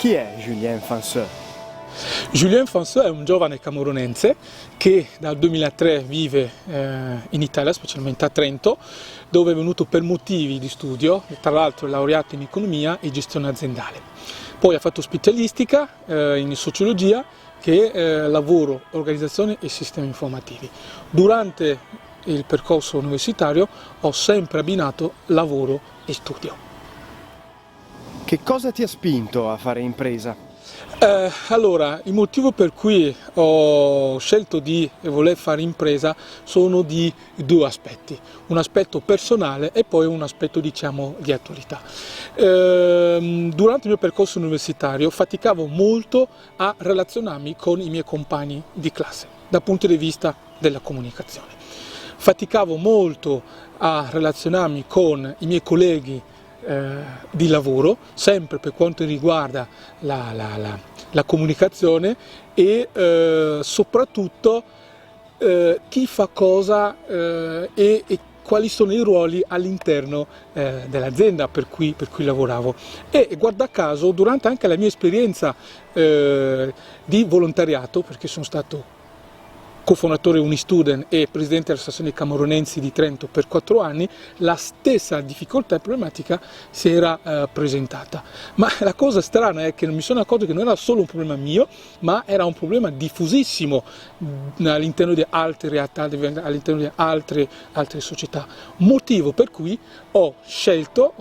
Chi è Julien Fanseux? Julien Fanseux è un giovane camerunense che dal 2003 vive in Italia, specialmente a Trento, dove è venuto per motivi di studio, tra l'altro è laureato in economia e gestione aziendale. Poi ha fatto specialistica in sociologia, che è lavoro, organizzazione e sistemi informativi. Durante il percorso universitario ho sempre abbinato lavoro e studio. Che cosa ti ha spinto a fare impresa? Allora, il motivo per cui ho scelto di voler fare impresa sono di due aspetti, un aspetto personale e poi un aspetto, diciamo, di attualità. Durante il mio percorso universitario faticavo molto a relazionarmi con i miei compagni di classe dal punto di vista della comunicazione. Faticavo molto a relazionarmi con i miei colleghi di lavoro, sempre per quanto riguarda la comunicazione e soprattutto chi fa cosa e quali sono i ruoli all'interno dell'azienda per cui lavoravo. E guarda caso, durante anche la mia esperienza di volontariato, perché sono stato cofondatore Unistudent e presidente dell'Associazione Camerunensi di Trento per 4 anni, la stessa difficoltà e problematica si era presentata. Ma la cosa strana è che mi sono accorto che non era solo un problema mio, ma era un problema diffusissimo all'interno di altre realtà, all'interno di altre società. Motivo per cui ho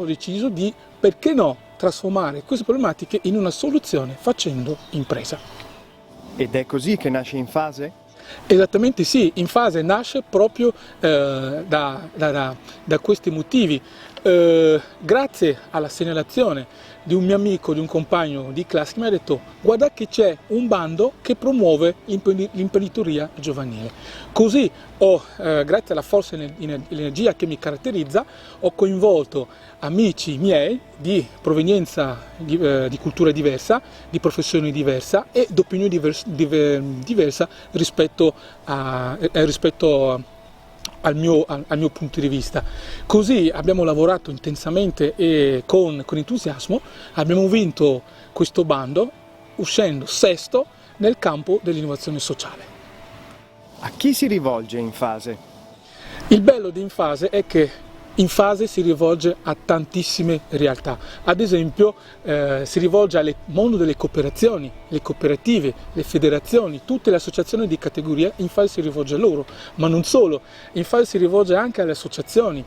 deciso di, perché no, trasformare queste problematiche in una soluzione facendo impresa. Ed è così che nasce Infase? Esattamente sì, Infase nasce proprio da questi motivi. Grazie alla segnalazione di un mio amico, di un compagno di classe, che mi ha detto: guarda che c'è un bando che promuove l'imprenditoria giovanile. Così grazie alla forza e l'energia che mi caratterizza, ho coinvolto amici miei di provenienza di cultura diversa, di professione diversa e di opinione diversa rispetto al mio punto di vista. Così abbiamo lavorato intensamente e con entusiasmo, abbiamo vinto questo bando uscendo sesto nel campo dell'innovazione sociale. A chi si rivolge Infase? Il bello di Infase è che Infase si rivolge a tantissime realtà, ad esempio si rivolge al mondo delle cooperazioni, le cooperative, le federazioni, tutte le associazioni di categoria. Infase si rivolge a loro, ma non solo, Infase si rivolge anche alle associazioni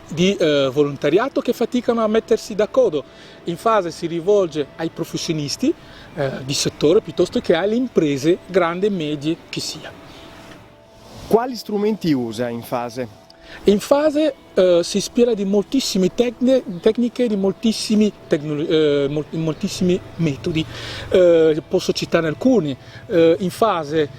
di volontariato che faticano a mettersi d'accordo. Infase si rivolge ai professionisti di settore piuttosto che alle imprese grandi e medie che sia. Quali strumenti usa Infase? Infase si ispira di moltissime tecniche, di moltissimi metodi. Posso citare alcuni. Infase,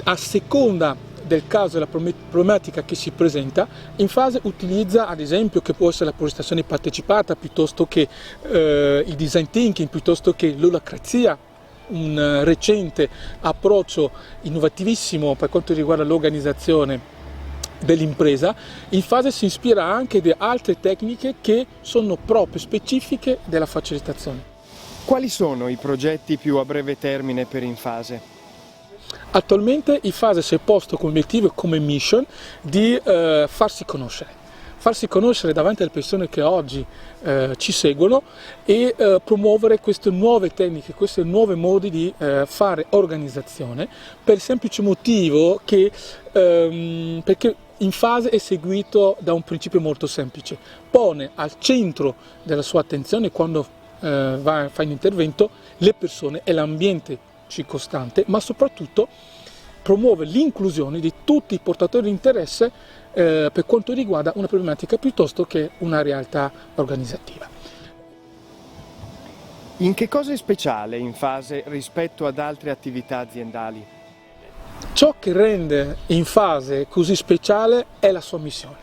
a seconda del caso e della problematica che si presenta, Infase utilizza, ad esempio, che può essere la progettazione partecipata, piuttosto che il design thinking, piuttosto che l'olacrazia, un recente approccio innovativissimo per quanto riguarda l'organizzazione dell'impresa. Infase si ispira anche di altre tecniche che sono proprio specifiche della facilitazione. Quali sono i progetti più a breve termine per Infase? Attualmente Infase si è posto come obiettivo e come mission di farsi conoscere davanti alle persone che oggi ci seguono e promuovere queste nuove tecniche, questi nuovi modi di fare organizzazione, per il semplice motivo che perché Infase è seguito da un principio molto semplice: pone al centro della sua attenzione quando fa un intervento le persone e l'ambiente circostante, ma soprattutto promuove l'inclusione di tutti i portatori di interesse per quanto riguarda una problematica piuttosto che una realtà organizzativa. In che cosa è speciale Infase rispetto ad altre attività aziendali? Ciò che rende Infase così speciale è la sua missione,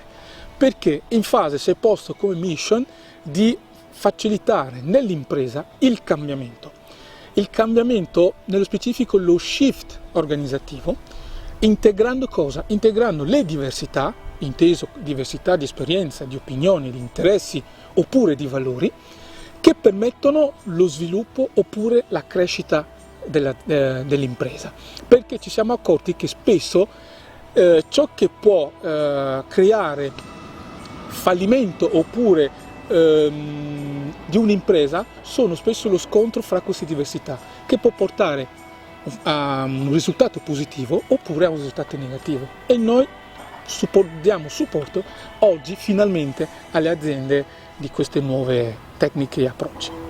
perché Infase si è posto come mission di facilitare nell'impresa il cambiamento. Il cambiamento, nello specifico lo shift organizzativo, integrando cosa? Integrando le diversità, inteso diversità di esperienza, di opinioni, di interessi oppure di valori, che permettono lo sviluppo oppure la crescita dell'impresa, perché ci siamo accorti che spesso ciò che può creare fallimento oppure di un'impresa sono spesso lo scontro fra queste diversità, che può portare a un risultato positivo oppure a un risultato negativo, e noi diamo supporto oggi finalmente alle aziende di queste nuove tecniche e approcci.